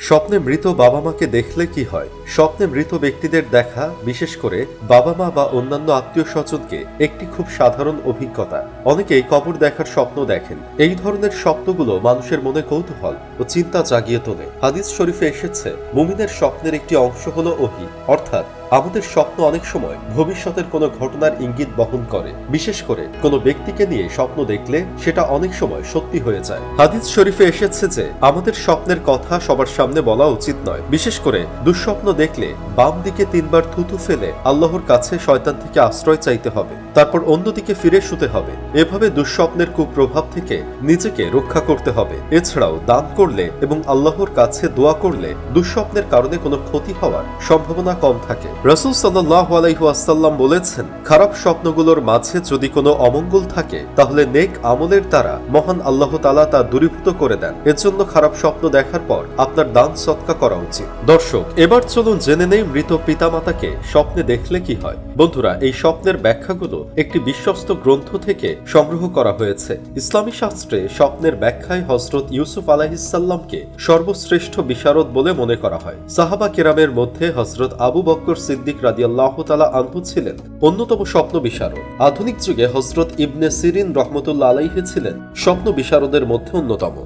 স্বপ্নে মৃত বাবা মাকে দেখলে কি হয়? স্বপ্নে মৃত ব্যক্তিদের দেখা, বিশেষ করে বাবা মা বা অন্যান্য আত্মীয় স্বজনকে, একটি খুব সাধারণ অভিজ্ঞতা। অনেকেই কবর দেখার স্বপ্ন দেখেন। এই ধরনের স্বপ্নগুলো মানুষের মনে কৌতূহল ও চিন্তা জাগিয়ে তোলে। হাদিস শরীফে এসেছে, মুমিনের স্বপ্নের একটি অংশ হলো ওহী, অর্থাৎ আমাদের স্বপ্ন অনেক সময় ভবিষ্যতের কোনো ঘটনার ইঙ্গিত বহন করে। বিশেষ করে কোনো ব্যক্তিকে নিয়ে স্বপ্ন দেখলে সেটা অনেক সময় সত্যি হয়ে যায়। হাদিস শরীফে এসেছে যে আমাদের স্বপ্নের কথা সবার সামনে বলা উচিত নয়। বিশেষ করে দুঃস্বপ্ন দেখলে বাম দিকে 3 বার থুতু ফেলে আল্লাহর কাছে শয়তান থেকে আশ্রয় চাইতে হবে, তারপর অন্যদিকে ফিরে শুতে হবে। এভাবে দুঃস্বপ্নের কুপ্রভাব থেকে নিজেকে রক্ষা করতে হবে। এছাড়াও দান করলে এবং আল্লাহর কাছে দোয়া করলে দুঃস্বপ্নের কারণে কোনো ক্ষতি হওয়ার সম্ভাবনা কম থাকে। রাসূল সাল্লাল্লাহু আলাইহি ওয়াসাল্লাম বলেছেন, খারাপ স্বপ্নগুলোর মাঝে যদি কোনো অমঙ্গল থাকে তাহলে নেক আমলের দ্বারা মহান আল্লাহ তাআলা তা দূরীভূত করে দেন। এর জন্য খারাপ স্বপ্ন দেখার পর আপনার দান সদকা করা উচিত। দর্শক, এবার চলুন জেনে নেই মৃত পিতামাতাকে স্বপ্নে দেখলে কি হয়। বন্ধুরা, এই স্বপ্নের ব্যাখ্যাগুলো একটি বিশ্বস্ত গ্রন্থ থেকে সংগ্রহ করা হয়েছে। ইসলামী শাস্ত্রে স্বপ্নের ব্যাখ্যায় হযরত ইউসুফ আলাইহিস সালামকে সর্বশ্রেষ্ঠ বিশারদ বলে মনে করা হয়। সাহাবা কেরামের মধ্যে হযরত আবু বকর সিদ্দিক রাদিয়াল্লাহু তাআলা আনহু ছিলেন অন্যতম স্বপ্ন বিশারদ। আধুনিক যুগে হযরত ইবনে সিরিন রাহমাতুল্লাহ আলাইহি ছিলেন স্বপ্ন বিশারদের মধ্যে অন্যতম।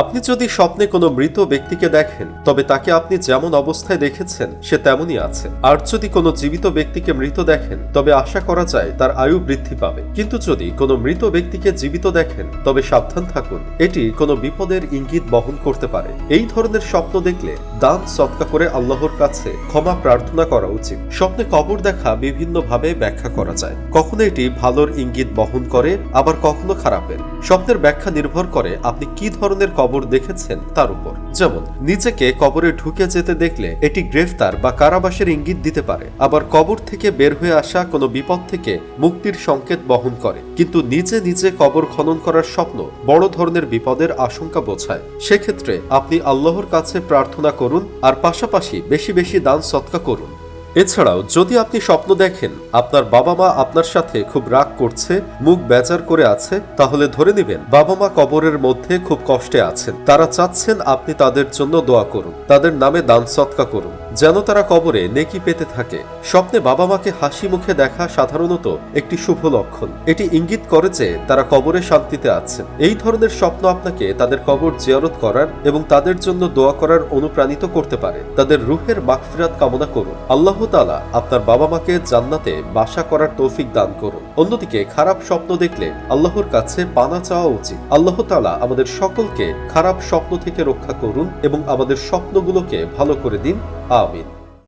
আপনি যদি স্বপ্নে কোনো মৃত ব্যক্তিকে দেখেন, তবে তাকে আপনি যেমন অবস্থায় দেখেছেন সে তেমনই আছে। আর যদি কোনো জীবিত ব্যক্তিকে মৃত দেখেন, তবে আশা করা যায় তার আয়ু বৃদ্ধি পাবে। কিন্তু যদি কোনো মৃত ব্যক্তিকে জীবিত দেখেন, তবে সাবধান থাকুন, এটি কোনো বিপদের ইঙ্গিত বহন করতে পারে। এই ধরনের স্বপ্ন দেখলে দান সদকা করে আল্লাহর কাছে ক্ষমা প্রার্থনা করা উচিত। স্বপ্নে কবর দেখা বিভিন্নভাবে ব্যাখ্যা করা যায়। কখনো এটি ভালোর ইঙ্গিত বহন করে, আবার কখনো খারাপের। স্বপ্নের ব্যাখ্যা নির্ভর করে আপনি কি ধরনের কবর দেখেছেন তার উপর। যেমন, নিজেকে কবরে ঢুকে যেতে দেখলে এটি গ্রেফতার বা কারাবাসের ইঙ্গিত দিতে পারে। আবার কবর থেকে বের হয়ে আসা কোনো বিপদ থেকে মুক্তির সংকেত বহন করে। কিন্তু নিজে নিজে কবর খনন করার স্বপ্ন বড় ধরনের বিপদের আশঙ্কা বোঝায়। সেক্ষেত্রে আপনি আল্লাহর কাছে প্রার্থনা করুন আর পাশাপাশি বেশি বেশি দান সদকা করুন। এছাড়াও যদি আপনি স্বপ্ন দেখেন আপনার বাবা মা আপনার সাথে খুব রাগ করছে, মুখ বেজার করে আছে, তাহলে ধরে নেবেন বাবা মা কবরের মধ্যে খুব কষ্টে আছেন। তারা চাচ্ছেন আপনি তাদের জন্য দোয়া করুন, তাদের নামে দান সদকা করুন, যেন তারা কবরে নেকি পেতে থাকে। স্বপ্নে বাবা মাকে হাসি মুখে দেখা সাধারণত একটি শুভ লক্ষণ। এটি ইঙ্গিত করে যে তারা কবরে শান্তিতে আছেন। এই ধরনের স্বপ্ন আপনাকে তাদের কবর জিয়ারত করার এবং তাদের জন্য দোয়া করার অনুপ্রাণিত করতে পারে। তাদের রূহের মাগফিরাত কামনা করুন। আল্লাহ তাআলা আপনার বাবা মাকে জান্নাতে বাসা করার তৌফিক দান করুন। অন্যদিকে খারাপ স্বপ্ন দেখলে আল্লাহর কাছে পানা চাওয়া উচিত। আল্লাহ তাআলা আমাদের সকলকে খারাপ স্বপ্ন থেকে রক্ষা করুন এবং আমাদের স্বপ্নগুলোকে ভালো করে দিন। আমিন।